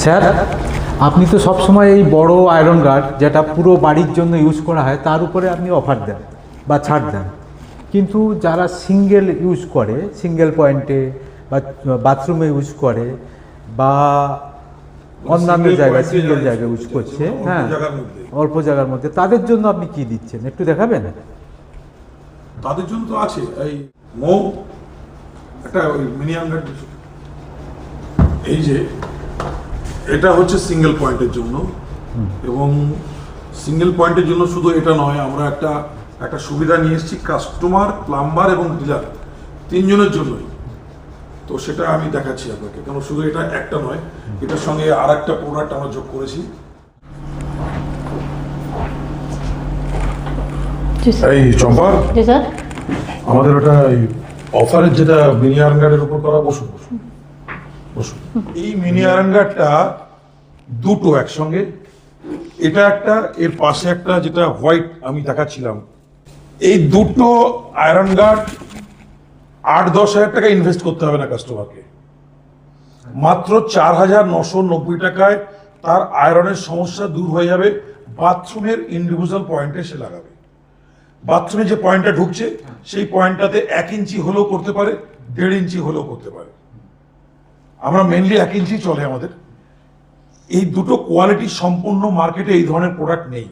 Sir, আপনি তো সবসময় এই বড় আয়রন গার্ড যেটা পুরো বাড়ির জন্য ইউজ করা হয় তার উপরে আপনি অফার দেন বা ছাড় দেন, কিন্তু যারা সিঙ্গেল ইউজ করে, সিঙ্গেল পয়েন্টে বা বাথরুমে ইউজ করে বা অন্যান্য জায়গায় সিঙ্গেল জায়গায় ইউজ করছে, হ্যাঁ অল্প জায়গার মধ্যে, তাদের জন্য আপনি কি দিচ্ছেন একটু দেখাবেন? তাদের জন্য তো আছে এই মৌ একটা ওই মিনিমাম গার্ড, এই যে এটা হচ্ছে সিঙ্গেল পয়েন্টের জন্য, এবং সিঙ্গেল পয়েন্টের জন্য শুধু এটা নয়, আমরা একটা সুবিধা নিয়ে এসেছি কাস্টমার, প্লাম্বার এবং ডিলার তিনজনের জন্যই। তো সেটা আমি দেখাচ্ছি আপনাকে, কারণ শুধু এটা একটা নয়, এটার সঙ্গে আর একটা প্রোডাক্ট আমরা যোগ করেছি। এই চম্পা, আমাদের ওটা অফারের যেটা মিনি আয়রন গার্ডের উপর করা, বসুন বসুন বসুন। এই মিনি আয়রন গার্ডটা দুটো একসঙ্গে, এটা একটা, এর পাশে একটা যেটা হোয়াইট আমি দেখাচ্ছিলাম, এই দুটো আয়রন গার্ড 8-10 হাজার টাকা ইনভেস্ট করতে হবে না কাস্টমারকে, মাত্র 4,990 টাকায় তার আয়রনের সমস্যা দূর হয়ে যাবে। বাথরুমের ইন্ডিভিজুয়াল পয়েন্টে সে লাগাবে, বাথরুমে যে পয়েন্টটা ঢুকছে সেই পয়েন্টটাতে 1 ইঞ্চি হলেও করতে পারে, 1.5 ইঞ্চি হলেও করতে পারে। আমরা মেনলি 1 ইঞ্চি চলে আমাদের। এই দুটো কোয়ালিটি সম্পূর্ণ মার্কেটে এই ধরনের প্রোডাক্ট নেই,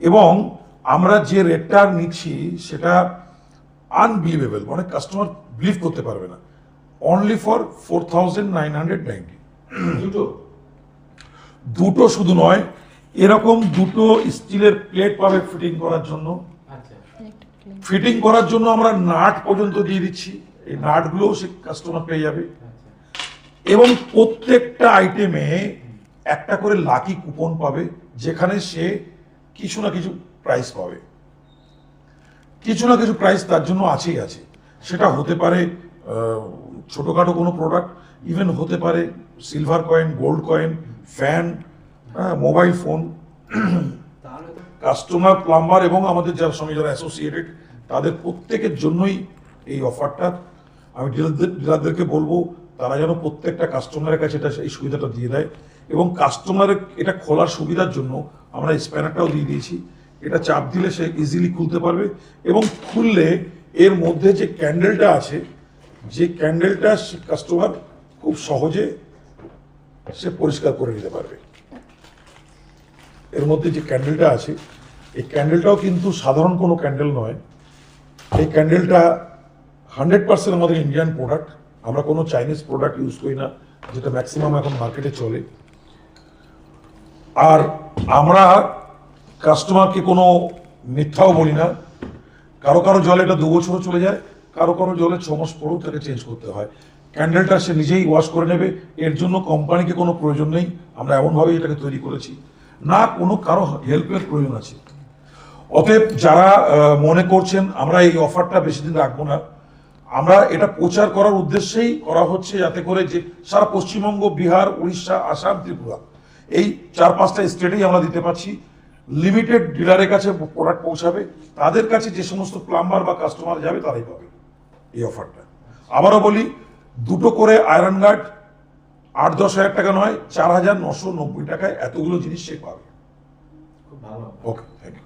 এবং আমরা যে রেটটা নিচ্ছি সেটা আনবিলিভেবল, মানে কাস্টমার বিলিভ করতে পারবে না। Only for 4,990। দুটো শুধু নয়, এরকম দুটো স্টিলের প্লেট পাবে ফিটিং করার জন্য। ফিটিং করার জন্য আমরা নাট পর্যন্ত দিয়ে দিচ্ছি, এই নাটগুলো সে কাস্টমার পেয়ে যাবে, এবং প্রত্যেকটা আইটেমে একটা করে লাকি কুপন পাবে, যেখানে সে কিছু না কিছু প্রাইস পাবে, কিছু না কিছু প্রাইস তার জন্য আছেই আছে। সেটা হতে পারে ছোটখাটো কোনো প্রোডাক্ট, ইভেন হতে পারে silver coin, gold coin, fan, mobile phone. Customer, plumber এবং আমাদের যার সঙ্গে যারা অ্যাসোসিয়েটেড, তাদের প্রত্যেকের জন্যই এই অফারটা। আমি ডিলারদেরকে বলবো তারা যেন প্রত্যেকটা কাস্টমারের কাছে এটা এই সুবিধাটা দিয়ে দেয়, এবং কাস্টমারের এটা খোলার সুবিধার জন্য আমরা স্প্যানারটাও দিয়ে দিয়েছি। এটা চাপ দিলে সে ইজিলি খুলতে পারবে, এবং খুললে এর মধ্যে যে ক্যান্ডেলটা আছে, যে ক্যান্ডেলটা কাস্টমার খুব সহজে সে পরিষ্কার করে নিতে পারবে। এর মধ্যে যে ক্যান্ডেলটা আছে, এই ক্যান্ডেলটাও কিন্তু সাধারণ কোনো ক্যান্ডেল নয়। এই ক্যান্ডেলটা 100% আমাদের ইন্ডিয়ান প্রোডাক্ট, আমরা কোনো চাইনিজ প্রোডাক্ট ইউজ করি না, যেটা ম্যাক্সিমাম এখন মার্কেটে চলে। আর আমরা কাস্টমারকে কোনো মিথ্যাও বলি না। কারো কারো জলে এটা 2 বছরও চলে যায়, কারো কারো জলে 6 মাস পরেও তাকে চেঞ্জ করতে হয়। ক্যান্ডেলটা সে নিজেই ওয়াশ করে নেবে, এর জন্য কোম্পানিকে কোনো প্রয়োজন নেই। আমরা এমনভাবেই এটাকে তৈরি করেছি, না কোনো কারো হেল্পের প্রয়োজন আছে। অতএব যারা মনে করছেন আমরা এই অফারটা বেশি দিন রাখবো না, আমরা এটা প্রচার করার উদ্দেশ্যেই করা হচ্ছে, যাতে করে যে সারা পশ্চিমবঙ্গ, বিহার, উড়িষ্যা, আসাম, ত্রিপুরা, এই 4-5টা স্টেটেই আমরা দিতে পারছি। লিমিটেড ডিলারের কাছে প্রোডাক্ট পৌঁছাবে, তাদের কাছে যে সমস্ত প্লাম্বার বা কাস্টমার যাবে তারাই পাবে এই অফারটা। আবারও বলি, দুটো করে আয়রন গার্ড 8-10 হাজার টাকা নয়, 4,990 টাকায় এতগুলো জিনিস সে পাবে। খুব ভালো। ওকে, থ্যাংক ইউ।